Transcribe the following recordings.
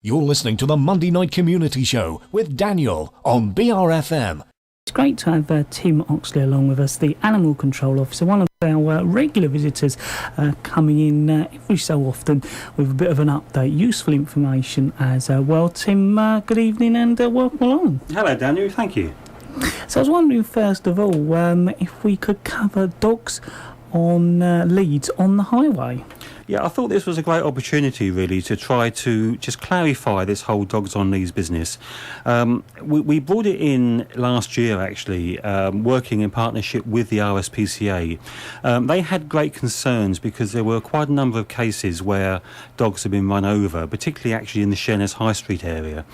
You're listening to the Monday Night Community Show with Daniel on BRFM. It's great to have Tim Oxley along with us, the Animal Control Officer, one of our regular visitors, coming in every so often with a bit of an update, useful information as well. Tim, good evening and welcome along. Hello Daniel, thank you. So I was wondering first of all if we could cover dogs on leads on the highway. Yeah, I thought this was a great opportunity really to try to just clarify this whole dogs on leads business. We brought it in last year actually, working in partnership with the RSPCA. They had great concerns because there were quite a number of cases where dogs had been run over, particularly actually in the Sheerness High Street area.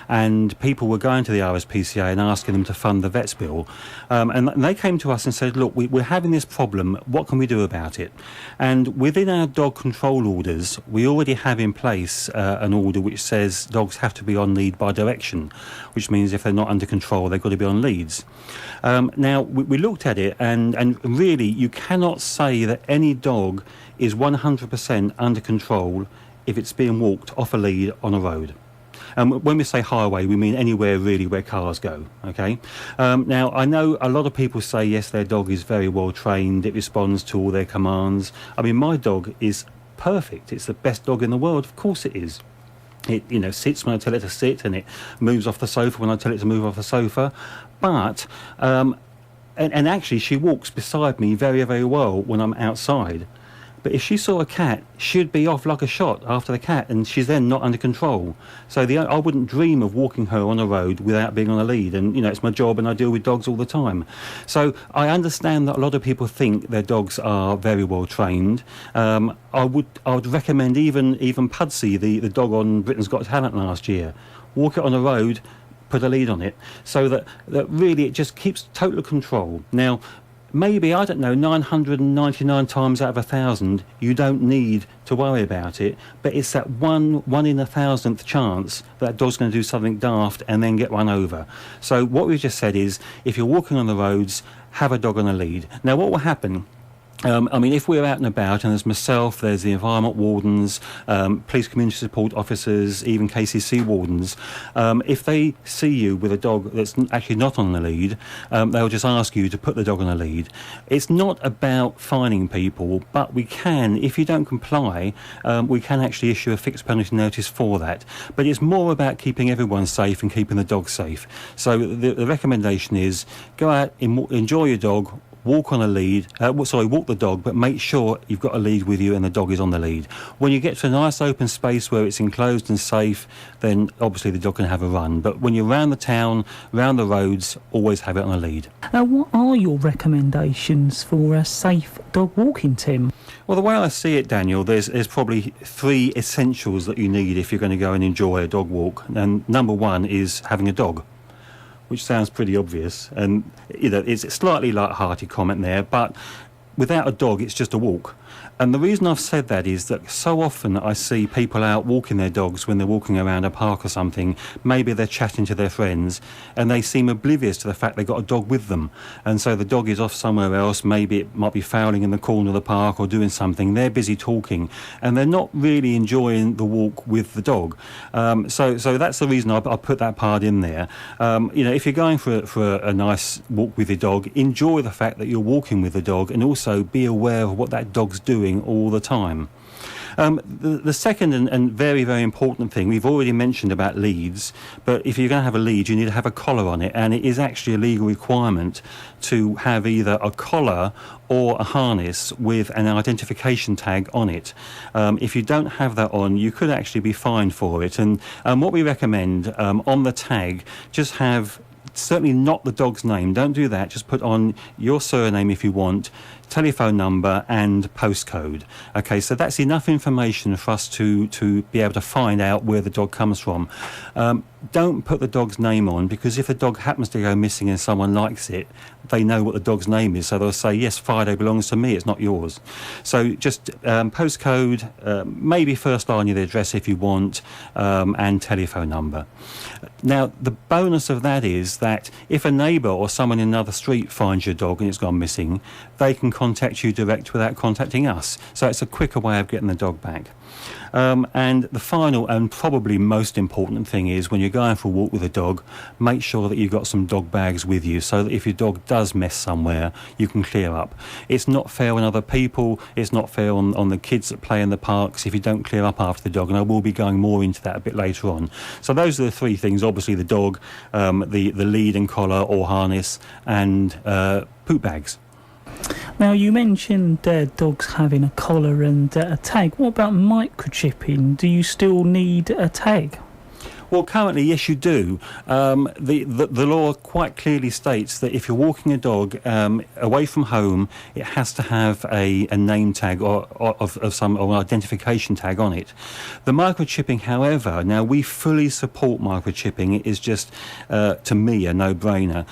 And people were going to the RSPCA and asking them to fund the vet's bill. And they came to us and said, look, we're having this problem, what can we do about it? And within our dog control orders, we already have in place an order which says dogs have to be on lead by direction, which means if they're not under control, they've got to be on leads. Now, we looked at it and really you cannot say that any dog is 100% under control if it's being walked off a lead on a road. When we say highway, we mean anywhere really where cars go, okay? Now, I know a lot of people say, yes, their dog is very well trained, it responds to all their commands. I mean, my dog is perfect. It's the best dog in the world. Of course it is. It, sits when I tell it to sit, and it moves off the sofa when I tell it to move off the sofa. But, and actually, she walks beside me very, very well when I'm outside. But if she saw a cat, she'd be off like a shot after the cat, and she's then not under control. So I wouldn't dream of walking her on a road without being on a lead. And, it's my job, and I deal with dogs all the time. So I understand that a lot of people think their dogs are very well trained. I would recommend even Pudsey, the dog on Britain's Got Talent last year, walk it on a road, put a lead on it, so that really it just keeps total control. Now, maybe, 999 times out of 1,000, you don't need to worry about it, but it's that one in 1,000th chance that dog's going to do something daft and then get run over. So what we've just said is, if you're walking on the roads, have a dog on a lead. Now, what will happen? If we're out and about, and there's myself, there's the environment wardens, police community support officers, even KCC wardens, if they see you with a dog that's actually not on the lead, they'll just ask you to put the dog on a lead. It's not about fining people, but we can, if you don't comply, we can actually issue a fixed penalty notice for that. But it's more about keeping everyone safe and keeping the dog safe. So the recommendation is go out, enjoy your dog, walk on a lead, walk the dog, but make sure you've got a lead with you and the dog is on the lead. When you get to a nice open space where it's enclosed and safe, then obviously the dog can have a run. But when you're around the town, around the roads, always have it on a lead. What are your recommendations for a safe dog walking, Tim? Well, the way I see it, Daniel, there's probably 3 essentials that you need if you're going to go and enjoy a dog walk. And number 1 is having a dog, which sounds pretty obvious, and it's a slightly light-hearted comment there, but without a dog, it's just a walk. And the reason I've said that is that so often I see people out walking their dogs when they're walking around a park or something. Maybe they're chatting to their friends and they seem oblivious to the fact they've got a dog with them. And so the dog is off somewhere else. Maybe it might be fouling in the corner of the park or doing something. They're busy talking and they're not really enjoying the walk with the dog. So that's the reason I put that part in there. If you're going for a nice walk with your dog, enjoy the fact that you're walking with the dog and also be aware of what that dog's doing all the time. The second and very, very important thing, we've already mentioned about leads, but if you're going to have a lead, you need to have a collar on it, and it is actually a legal requirement to have either a collar or a harness with an identification tag on it. If you don't have that on, you could actually be fined for it. And what we recommend on the tag, just have certainly not the dog's name. Don't do that. Just put on your surname if you want, telephone number and postcode. Okay, so that's enough information for us to be able to find out where the dog comes from. Don't put the dog's name on, because if the dog happens to go missing and someone likes it, they know what the dog's name is, so they'll say, yes, Friday belongs to me, it's not yours. So just postcode, maybe first line of the address if you want, and telephone number. Now, the bonus of that is that if a neighbour or someone in another street finds your dog and it's gone missing, they can contact you direct without contacting us. So it's a quicker way of getting the dog back. And the final and probably most important thing is when you're going for a walk with a dog, make sure that you've got some dog bags with you so that if your dog does mess somewhere, you can clear up. It's not fair on other people, it's not fair on the kids that play in the parks if you don't clear up after the dog, and I will be going more into that a bit later on. So those are the three things: obviously the dog, the lead and collar or harness, and poop bags. Now, you mentioned dogs having a collar and a tag. What about microchipping? Do you still need a tag? Well, currently, yes, you do. The law quite clearly states that if you're walking a dog away from home, it has to have a name tag or an identification tag on it. The microchipping, however, now we fully support microchipping. It is just, to me, a no-brainer.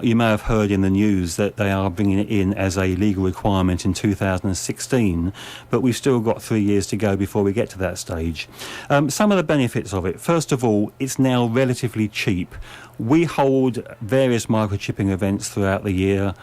You may have heard in the news that they are bringing it in as a legal requirement in 2016, but we've still got 3 years to go before we get to that stage. Some of the benefits of it: first of all, it's now relatively cheap. We hold various microchipping events throughout the year.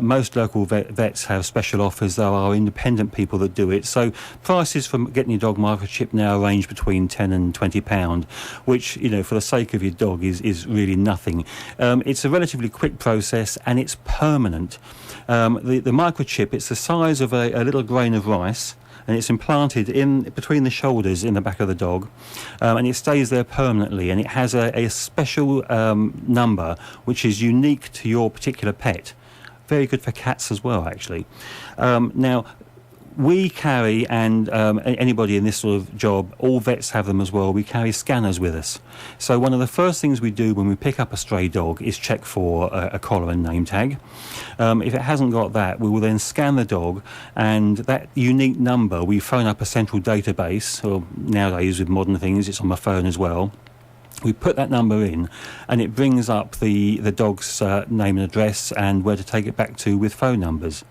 Most local vets have special offers. There are independent people that do it. So prices for getting your dog microchipped now range between £10 and £20, which, for the sake of your dog is really nothing. It's a relatively quick process and it's permanent. The microchip, it's the size of a little grain of rice, and it's implanted in between the shoulders in the back of the dog, and it stays there permanently, and it has a special number which is unique to your particular pet. Very good for cats as well, actually. Now, we carry, and anybody in this sort of job, all vets have them as well, we carry scanners with us. So one of the first things we do when we pick up a stray dog is check for a collar and name tag. If it hasn't got that, we will then scan the dog, and that unique number, we phone up a central database, or nowadays with modern things, it's on my phone as well. We put that number in, and it brings up the dog's name and address and where to take it back to with phone numbers.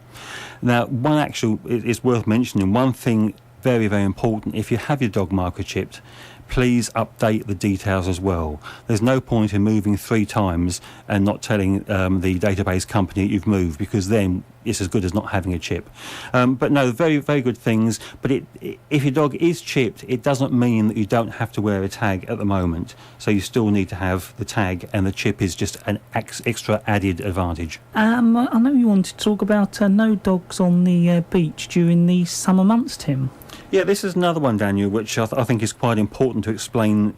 Now, it's worth mentioning, one thing very, very important: if you have your dog microchipped, please update the details as well. There's no point in moving 3 times and not telling the database company you've moved, because then it's as good as not having a chip. But no, very, very good things. But if your dog is chipped, it doesn't mean that you don't have to wear a tag at the moment. So you still need to have the tag, and the chip is just an extra added advantage. I know you wanted to talk about no dogs on the beach during the summer months, Tim. Yeah, this is another one, Daniel, which I think is quite important to explain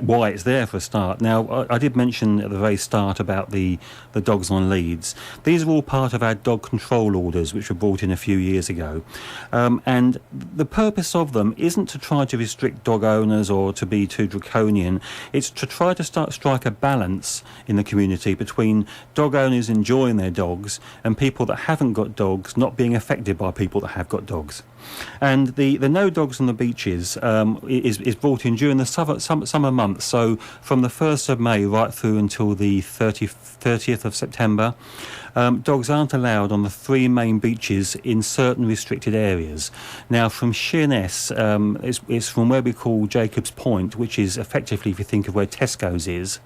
why it's there for a start. Now, I did mention at the very start about the dogs on leads. These are all part of our dog control orders, which were brought in a few years ago. And the purpose of them isn't to try to restrict dog owners or to be too draconian. It's to try to strike a balance in the community between dog owners enjoying their dogs and people that haven't got dogs not being affected by people that have got dogs. And the no dogs on the beaches is brought in during the summer months, so from the 1st of May right through until the 30th of September. Dogs aren't allowed on the 3 main beaches in certain restricted areas. Now, from Sheerness, it's from where we call Jacob's Point, which is effectively, if you think of where Tesco's is,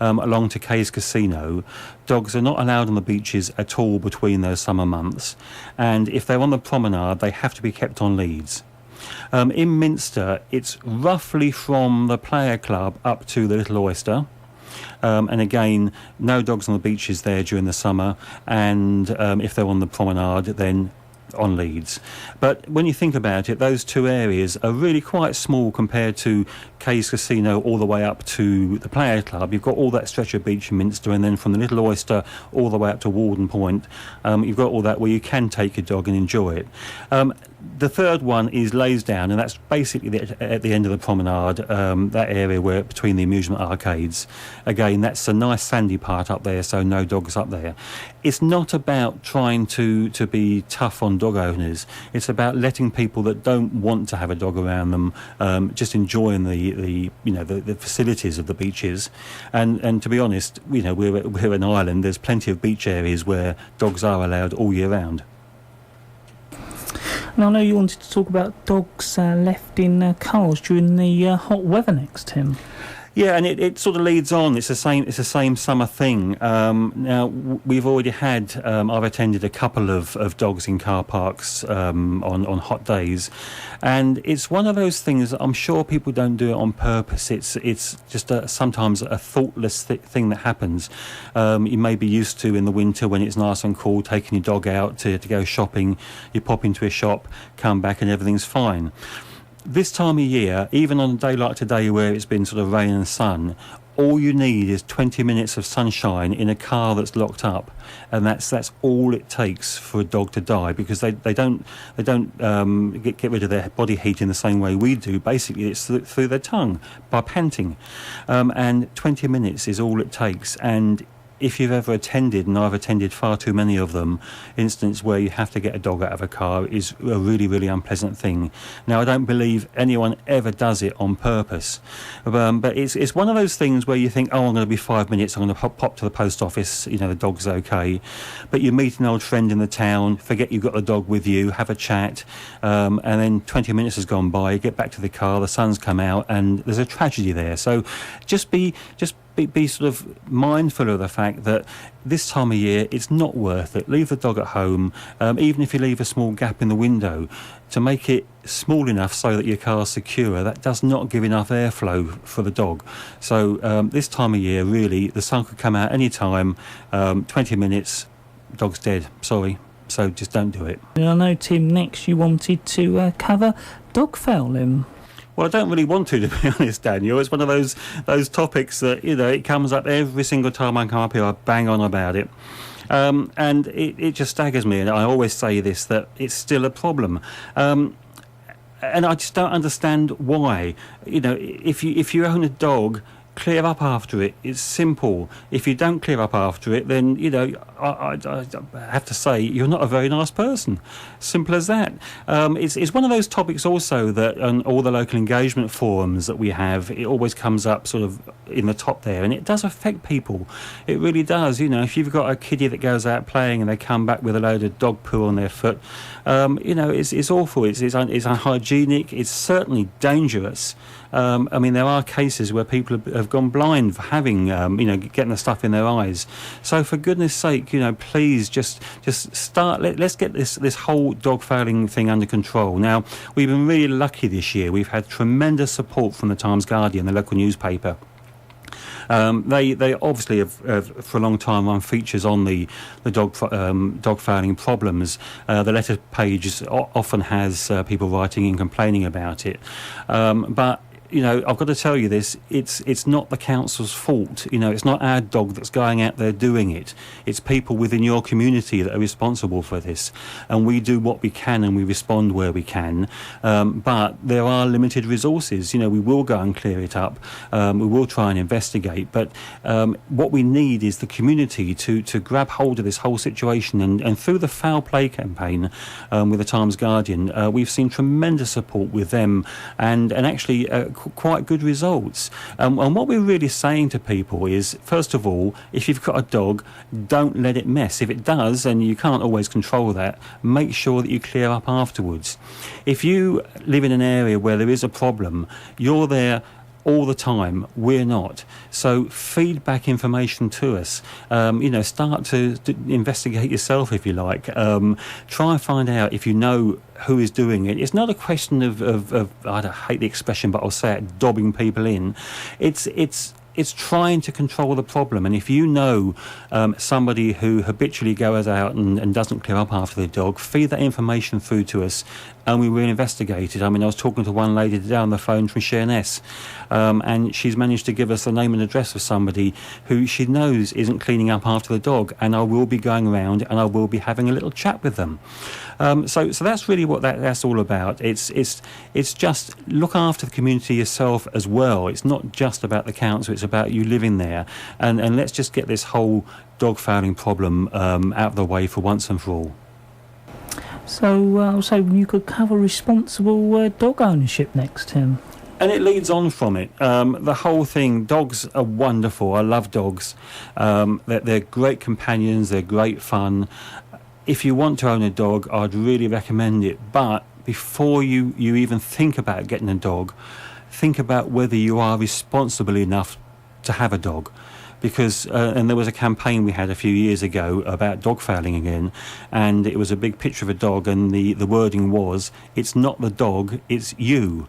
along to Kay's Casino. Dogs are not allowed on the beaches at all between those summer months, and if they're on the promenade, they have to be kept on leads. In Minster, it's roughly from the Player Club up to the Little Oyster. And again, no dogs on the beaches there during the summer, and if they're on the promenade, then on leads. But when you think about it, those 2 areas are really quite small compared to Kay's Casino all the way up to the Player Club. You've got all that stretch of beach in Minster, and then from the Little Oyster all the way up to Warden Point, you've got all that where you can take your dog and enjoy it. The third one is Laysdown, and that's basically at the end of the promenade, that area where between the amusement arcades. Again, that's a nice sandy part up there, so no dogs up there. It's not about trying to be tough on dog owners. It's about letting people that don't want to have a dog around them just enjoying the facilities of the beaches. And to be honest, we're an island. There's plenty of beach areas where dogs are allowed all year round. And I know you wanted to talk about dogs left in cars during the hot weather next, Tim. Yeah, and it sort of leads on. It's the same summer thing. Now we've already had. I've attended a couple of dogs in car parks on hot days, and it's one of those things that I'm sure people don't do it on purpose. It's just sometimes a thoughtless thing that happens. You may be used to in the winter when it's nice and cool, taking your dog out to go shopping. You pop into a shop, come back, and everything's fine. This time of year, even on a day like today where it's been sort of rain and sun, all you need is 20 minutes of sunshine in a car that's locked up, and that's all it takes for a dog to die, because they don't get rid of their body heat in the same way we do. Basically, it's through their tongue by panting, and 20 minutes is all it takes. And if you've ever attended, and I've attended far too many of them, instances where you have to get a dog out of a car is a really, really unpleasant thing. Now, I don't believe anyone ever does it on purpose, but it's one of those things where you think, oh, I'm going to be 5 minutes, I'm going to pop to the post office, the dog's okay. But you meet an old friend in the town, forget you've got the dog with you, have a chat, and then 20 minutes has gone by, you get back to the car, the sun's come out, and there's a tragedy there. So just be sort of mindful of the fact that this time of year it's not worth it. Leave the dog at home, even if you leave a small gap in the window to make it small enough so that your car's secure. That does not give enough airflow for the dog. So this time of year, really, the sun could come out any time. 20 minutes, dog's dead. Sorry. So just don't do it. I know, Tim, next you wanted to cover dog fouling. Well, I don't really want to be honest, Daniel. It's one of those topics that, it comes up every single time I come up here. I bang on about it. And it just staggers me. And I always say this, that it's still a problem. And I just don't understand why. If you own a dog, clear up after it. It's simple. If you don't clear up after it, then, I have to say, you're not a very nice person. Simple as that. It's one of those topics also that on all the local engagement forums that we have, it always comes up sort of in the top there, and it does affect people. It really does. If you've got a kiddie that goes out playing and they come back with a load of dog poo on their foot, it's awful. It's unhygienic. It's certainly dangerous. There are cases where people have gone blind for having, getting the stuff in their eyes. So for goodness sake, please just start. Let's get this whole dog fouling thing under control. Now, we've been really lucky this year. We've had tremendous support from the Times-Guardian, the local newspaper. They obviously have for a long time run features on the dog fouling problems. The letter page often has people writing and complaining about it, but I've got to tell you this, it's not the council's fault. It's not our dog that's going out there doing it. It's people within your community that are responsible for this. And we do what we can and we respond where we can. But there are limited resources. We will go and clear it up. We will try and investigate. But what we need is the community to grab hold of this whole situation. And through the Foul Play campaign with the Times-Guardian, we've seen tremendous support with them and actually quite good results. And what we're really saying to people is, first of all, if you've got a dog, don't let it mess. If it does, and you can't always control that, make sure that you clear up afterwards. If you live in an area where there is a problem, you're there all the time. We're not. So feed back information to us. Start to investigate yourself if you like. Try and find out if you know who is doing it. It's not a question of I hate the expression, but I'll say it, dobbing people in. It's trying to control the problem. And if you know somebody who habitually goes out and doesn't clear up after their dog, feed that information through to us and we will investigate it. I was talking to one lady today on the phone from Sheerness, and she's managed to give us the name and address of somebody who she knows isn't cleaning up after the dog, and I will be going around and I will be having a little chat with them. So that's really what that's all about. It's just look after the community yourself as well. It's not just about the council, it's about you living there. And let's just get this whole dog fouling problem out of the way for once and for all. So I was hoping you could cover responsible dog ownership next, Tim. And it leads on from it. The whole thing, dogs are wonderful. I love dogs. They're great companions. They're great fun. If you want to own a dog, I'd really recommend it. But before you even think about getting a dog, think about whether you are responsible enough to have a dog. Because and there was a campaign we had a few years ago about dog fouling again, and it was a big picture of a dog, and the wording was, "It's not the dog, it's you."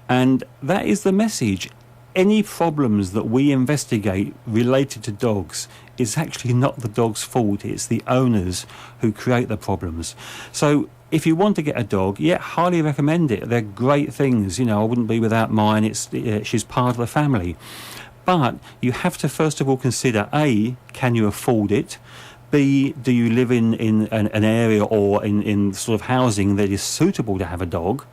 And that is the message. Any problems that we investigate related to dogs is actually not the dog's fault. It's the owners who create the problems. So if you want to get a dog, yeah, highly recommend it. They're great things. You know, I wouldn't be without mine. She's part of the family. But you have to first of all consider, A, can you afford it? B, do you live in an area or in sort of housing that is suitable to have a dog?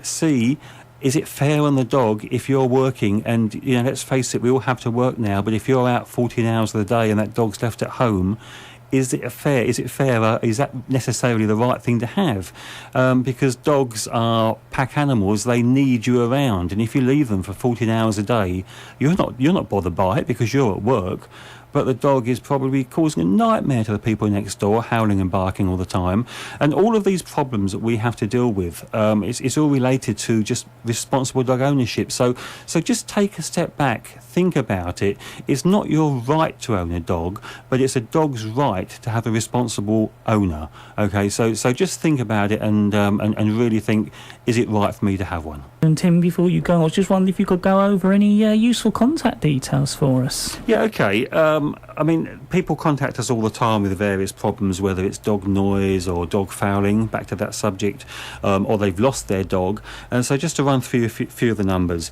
C, is it fair on the dog if you're working and, you know, let's face it, we all have to work now, but if you're out 14 hours of the day and that dog's left at home, is it fair? Is it fairer? Is that necessarily the right thing to have? Because dogs are pack animals; they need you around, and if you leave them for 14 hours a day, you're not bothered by it because you're at work. But the dog is probably causing a nightmare to the people next door, howling and barking all the time. And all of these problems that we have to deal with, it's all related to just responsible dog ownership. So just take a step back, think about it. It's not your right to own a dog, but it's a dog's right to have a responsible owner. Okay, so just think about it and really think, is it right for me to have one? And Tim, before you go, I was just wondering if you could go over any useful contact details for us. Yeah, okay. I mean, people contact us all the time with various problems, whether it's dog noise or dog fouling, back to that subject, or they've lost their dog. And so just to run through a few of the numbers.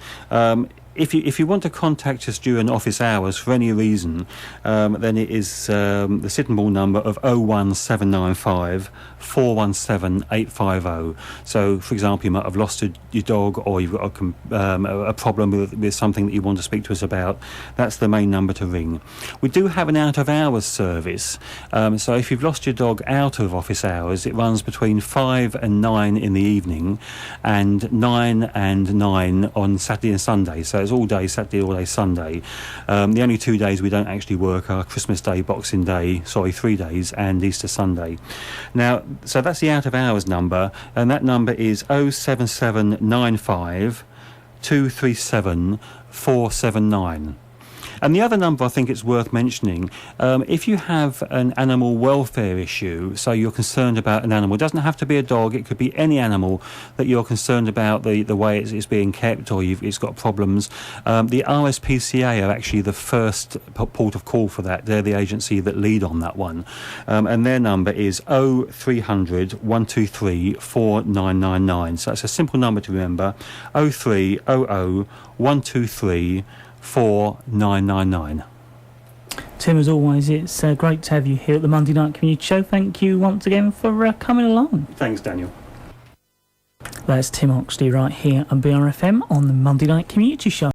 If you want to contact us during office hours for any reason, then it is the Sitting Bull number of 01795 417 850. So, for example, you might have lost your dog, or you've got a problem with something that you want to speak to us about. That's the main number to ring. We do have an out-of-hours service. So if you've lost your dog out of office hours, it runs between 5 and 9 in the evening, and 9 and 9 on Saturday and Sunday. So it's all day Saturday, all day Sunday. The only 2 days we don't actually work are Christmas Day, Boxing Day, 3 days, and Easter Sunday. Now, so that's the out-of-hours number, and that number is 07795 237 479. And the other number I think it's worth mentioning, if you have an animal welfare issue, so you're concerned about an animal, it doesn't have to be a dog, it could be any animal that you're concerned about the way it's being kept, or it's got problems, the RSPCA are actually the first port of call for that. They're the agency that lead on that one. And their number is 0300 123 4999. So it's a simple number to remember, 0300 123 4999. Tim, as always, it's great to have you here at the Monday Night Community Show. Thank you once again for coming along. Thanks, Daniel. That's Tim Oxley right here on BRFM on the Monday Night Community Show.